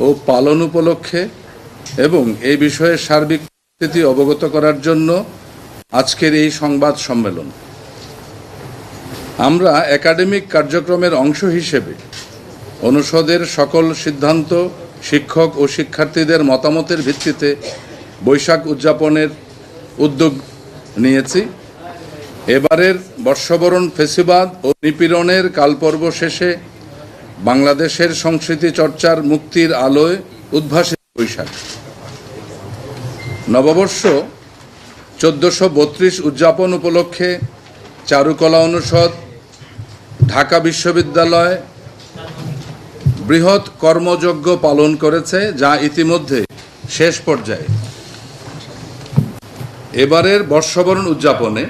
ও পালন উপলক্ষে এবং এই বিষয়ে সার্বিক পরিস্থিতি অবগত করার জন্য আজকের এই সংবাদ সম্মেলন। আমরা একাডেমিক কার্যক্রমের অংশ হিসেবে অনুষদের সকল সিদ্ধান্ত শিক্ষক ও শিক্ষার্থীদের মতামতের ভিত্তিতে বৈশাখ উদযাপনের উদ্যোগ নিয়েছি। এবারের বর্ষবরণ ফেসিবাদ ও নিপীড়নের কালপর্ব শেষে বাংলাদেশের সংস্কৃতি চর্চার মুক্তির আলোয় উদ্ভাসিত বৈশাখ। নববর্ষ 1432 উদযাপন উপলক্ষে চারুকলা অনুষদ, ঢাকা বিশ্ববিদ্যালয় বৃহৎ কর্মযজ্ঞ পালন করেছে, যা ইতিমধ্যে শেষ পর্যায়ে। এবারের বর্ষবরণ উদযাপনে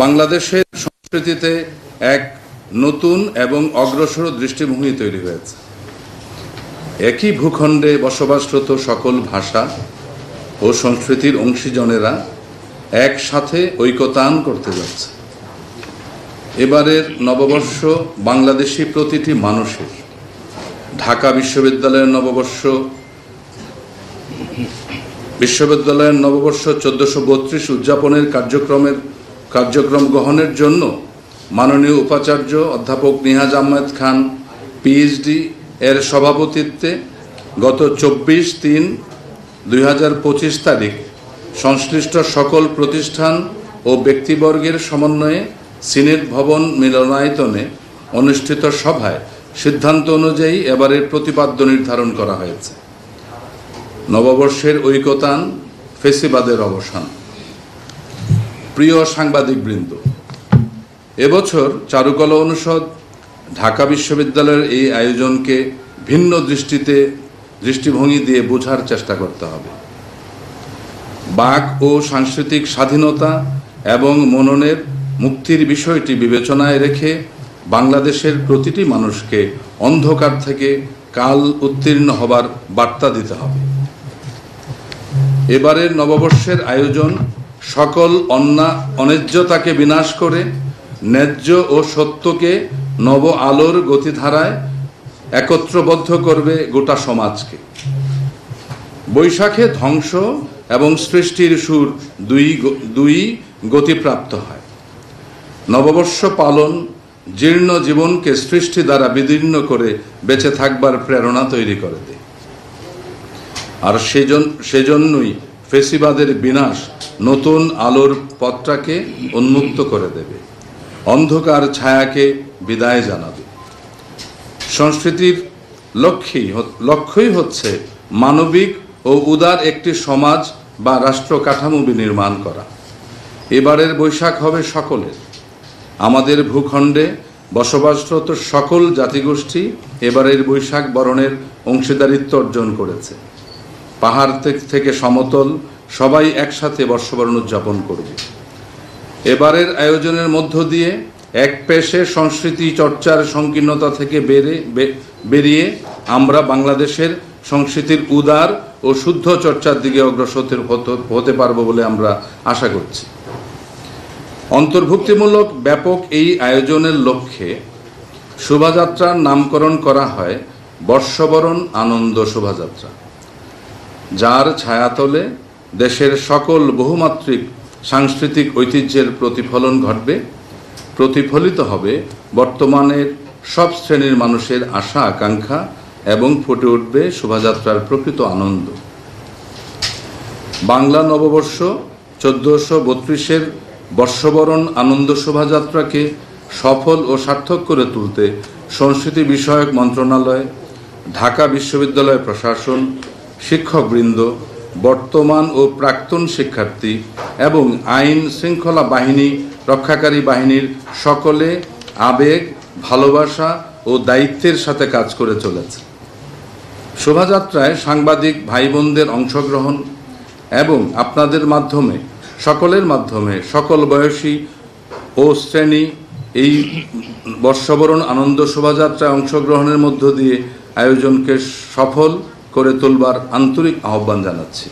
বাংলাদেশের সংস্কৃতিতে এক নতুন এবং অগ্রসর দৃষ্টিভঙ্গি তৈরি হয়েছে। একই ভূখণ্ডে বসবাসরত সকল ভাষা ও সংস্কৃতির অংশীজনেরা একসাথে ঐকতান করতে যাচ্ছে। এবারের নববর্ষ বাংলাদেশি প্রতিটি মানুষের। ঢাকা বিশ্ববিদ্যালয়ের নববর্ষ 1432 উদযাপনের কার্যক্রম গ্রহণের জন্য মাননীয় উপাচার্য অধ্যাপক নিহাজ আহমেদ খান পিএইচডি এর সভাপতিত্বে গত 24/3/2025 তারিখ সংশ্লিষ্ট সকল প্রতিষ্ঠান ও ব্যক্তিবর্গের সমন্বয়ে সিনেট ভবন মিলনায়তনে অনুষ্ঠিত সভায় সিদ্ধান্ত অনুযায়ী এবারের প্রতিপাদ্য নির্ধারণ করা হয়েছে। নববর্ষের ঐকতান, ফেসিবাদের অবসান। প্রিয় সাংবাদিকবৃন্দ, এবছর চারুকলা অনুষদ, ঢাকা বিশ্ববিদ্যালয়ের এই আয়োজনকে ভিন্ন দৃষ্টিভঙ্গি দিয়ে বোঝার চেষ্টা করতে হবে। বাক ও সাংস্কৃতিক স্বাধীনতা এবং মননের মুক্তির বিষয়টি বিবেচনায় রেখে বাংলাদেশের প্রতিটি মানুষকে অন্ধকার থেকে কাল উত্তীর্ণ হবার বার্তা দিতে হবে। এবারের নববর্ষের আয়োজন সকল অন্যায্যতাকে বিনাশ করে ন্যায্য ও সত্যকে নব আলোর গতিধারায় একত্রবদ্ধ করবে গোটা সমাজকে। বৈশাখে ধ্বংস এবং সৃষ্টির সুর দুই গতিপ্রাপ্ত হয়। নববর্ষ পালন জীর্ণ জীবনকে সৃষ্টি দ্বারা বিদীর্ণ করে বেঁচে থাকবার প্রেরণা তৈরি করে দেয়। আর সেজন্যই ফেসিবাদের বিনাশ নতুন আলোর পথটাকে উন্মুক্ত করে দেবে, অন্ধকার ছায়াকে বিদায় জানাবে। সংস্কৃতির লক্ষ্যই হচ্ছে মানবিক ও উদার একটি সমাজ বা রাষ্ট্র কাঠামো বিনির্মাণ করা। এবারের বৈশাখ হবে সকলের। আমাদের ভূখণ্ডে বসবাসরত সকল জাতিগোষ্ঠী এবারের বৈশাখ বরণের অংশীদারিত্ব অর্জন করেছে। পাহাড় থেকে সমতল সবাই একসাথে বর্ষবরণ উদযাপন করবে। এবারের আয়োজনের মধ্য দিয়ে এক পেশে সংস্কৃতি চর্চার সংকীর্ণতা থেকে বেরিয়ে আমরা বাংলাদেশের সংস্কৃতির উদার ও শুদ্ধ চর্চার দিকে অগ্রসর হতে পারব বলে আমরা আশা করছি। অন্তর্ভুক্তিমূলক ব্যাপক এই আয়োজনের লক্ষ্যে শোভাযাত্রার নামকরণ করা হয় বর্ষবরণ আনন্দ শোভাযাত্রা, যার ছায়াতলে দেশের সকল বহুমাত্রিক সাংস্কৃতিক ঐতিহ্যের প্রতিফলন ঘটবে। প্রতিফলিত হবে বর্তমানের সব শ্রেণীর মানুষের আশা আকাঙ্ক্ষা এবং ফুটে উঠবে শোভাযাত্রার প্রকৃত আনন্দ। বাংলা নববর্ষ 1432 বর্ষবরণ আনন্দ শোভাযাত্রাকে সফল ও সার্থক করে তুলতে সংস্কৃতি বিষয়ক মন্ত্রণালয়, ঢাকা বিশ্ববিদ্যালয় প্রশাসন, শিক্ষকবৃন্দ, বর্তমান ও প্রাক্তন শিক্ষার্থী এবং আইন শৃঙ্খলা বাহিনী রক্ষাকারী বাহিনীর সকলে আবেগ, ভালোবাসা ও দায়িত্বের সাথে কাজ করে চলেছে। শোভাযাত্রায় সাংবাদিক ভাই বোনদের অংশগ্রহণ এবং আপনাদের মাধ্যমে সকলের মাধ্যমে সকল বয়সী ও শ্রেণী এই বর্ষবরণ আনন্দ শোভাযাত্রায় অংশগ্রহণের মধ্য দিয়ে আয়োজনকে সফল করে তুলবার আন্তরিক আহ্বান জানাচ্ছি।